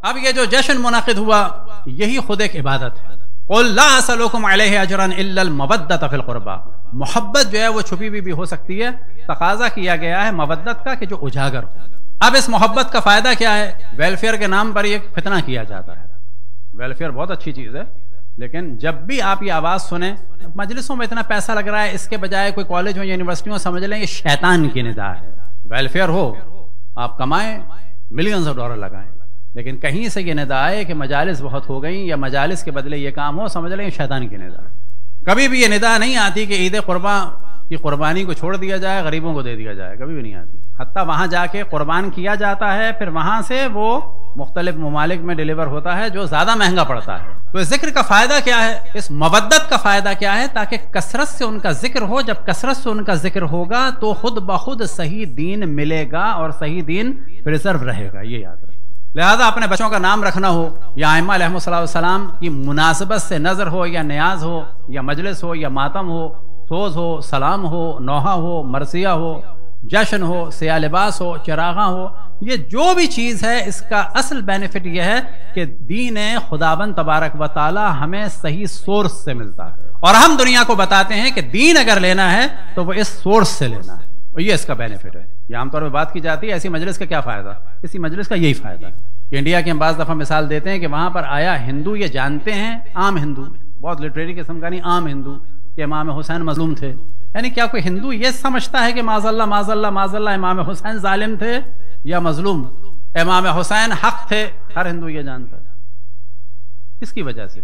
اب یہ جو جشن منعقد ہوا یہی خود ایک عبادت ہے. قل لا اسألکم علیہ اجرا الا المودۃ فی القربى. محبت جو ہے وہ چھپی بھی ہو سکتی ہے، تقاضا کیا گیا ہے مودت کا کہ جو اجاگر ہو. اب اس محبت کا فائدہ کیا ہے؟ ویلفیئر کے نام پر ایک فتنہ کیا جاتا ہے. ویلفیئر بہت اچھی چیز ہے، لیکن جب بھی آپ یہ آواز سنیں مجلسوں میں اتنا پیسہ لگ رہا ہے، اس کے بجائے کوئی کالج ہو یا یونیورسٹی ہو، سمجھ لیں یہ شیطان کی ندا ہے. ویلفیئر ہو، آپ کمائیں، ملینز آف ڈالر لگائیں، لیکن کہیں سے یہ ندا آئے کہ مجالس بہت ہو گئیں یا مجالس کے بدلے یہ کام ہو، سمجھ لیں یہ شیطان کی ندا ہے. کبھی بھی یہ ندا نہیں آتی کہ عید قرباں کی قربانی کو چھوڑ دیا جائے، غریبوں کو دے دیا جائے، کبھی بھی نہیں آتی. حتیٰ وہاں جا کے قربان کیا جاتا ہے، پھر وہاں سے وہ مختلف ممالک میں ڈیلیور ہوتا ہے جو زیادہ مہنگا پڑتا ہے. تو اس ذکر کا فائدہ کیا ہے؟ اس مودت کا فائدہ کیا ہے؟ تاکہ کثرت سے ان کا ذکر ہو. جب کثرت سے ان کا ذکر ہوگا تو خود بخود صحیح دین ملے گا اور صحیح دین پریزرو رہے گا. یہ یاد رکھیں. لہذا اپنے بچوں کا نام رکھنا ہو یا ائمہ علیہ السلام کی مناسبت سے نظر ہو یا نیاز ہو یا مجلس ہو یا ماتم ہو، سوز ہو، سلام ہو، نوحہ ہو، مرثیہ ہو، جشن ہو، سیاہ لباس ہو، چراغاں ہو، یہ جو بھی چیز ہے اس کا اصل بینیفٹ یہ ہے کہ دین خداوند تبارک و تعالی ہمیں صحیح سورس سے ملتا ہے، اور ہم دنیا کو بتاتے ہیں کہ دین اگر لینا ہے تو وہ اس سورس سے لینا ہے، اور یہ اس کا بینیفٹ ہے. یہ عام طور پہ بات کی جاتی ہے ایسی مجلس کا کیا فائدہ؟ اسی مجلس کا یہی فائدہ ہے کہ انڈیا کی ہم بعض دفعہ مثال دیتے ہیں کہ وہاں پر آیا ہندو یہ جانتے ہیں، عام ہندو، بہت لٹریری قسم کا نہیں، عام ہندو، کہ امام حسین مظلوم تھے. یعنی کیا کوئی ہندو یہ سمجھتا ہے کہ معاذ اللہ معاذ اللہ معاذ اللہ امام حسین ظالم تھے یا مظلوم؟ امام حسین حق تھے، ہر ہندو یہ جانتا ہے. کس کی وجہ سے؟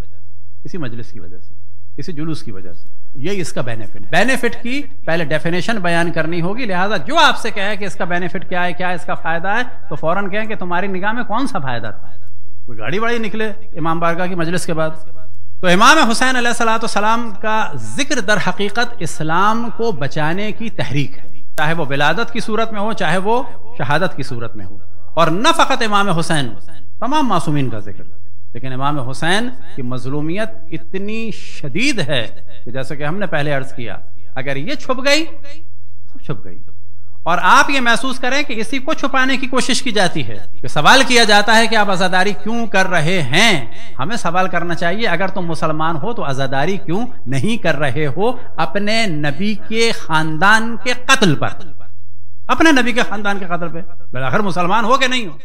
اسی مجلس کی وجہ سے، اسی جلوس کی وجہ سے. یہی اس کا بینیفٹ ہے. بینیفٹ کی پہلے ڈیفینیشن بیان کرنی ہوگی. لہذا جو آپ سے کہے کہ اس کا بینیفٹ کیا ہے، کیا اس کا فائدہ ہے، تو فوراً کہیں کہ تمہاری نگاہ میں کون سا فائدہ تھا؟ کوئی گاڑی واڑی نکلے امام بارگاہ کی مجلس کے بعد. تو امام حسین علیہ السلام کا ذکر در حقیقت اسلام کو بچانے کی تحریک ہے، چاہے وہ ولادت کی صورت میں ہو، چاہے وہ شہادت کی صورت میں ہو. اور نہ فقط امام حسین، تمام معصومین کا ذکر، لیکن امام حسین کی مظلومیت اتنی شدید ہے کہ جیسے کہ ہم نے پہلے عرض کیا، اگر یہ چھپ گئی تو چھپ گئی. اور آپ یہ محسوس کریں کہ اسی کو چھپانے کی کوشش کی جاتی ہے، کہ سوال کیا جاتا ہے کہ آپ عزاداری کیوں کر رہے ہیں. ہمیں سوال کرنا چاہیے اگر تم مسلمان ہو تو عزاداری کیوں نہیں کر رہے ہو اپنے نبی کے خاندان کے قتل پر، اپنے نبی کے خاندان کے قتل پہ؟ بالآخر مسلمان ہو کہ نہیں ہو؟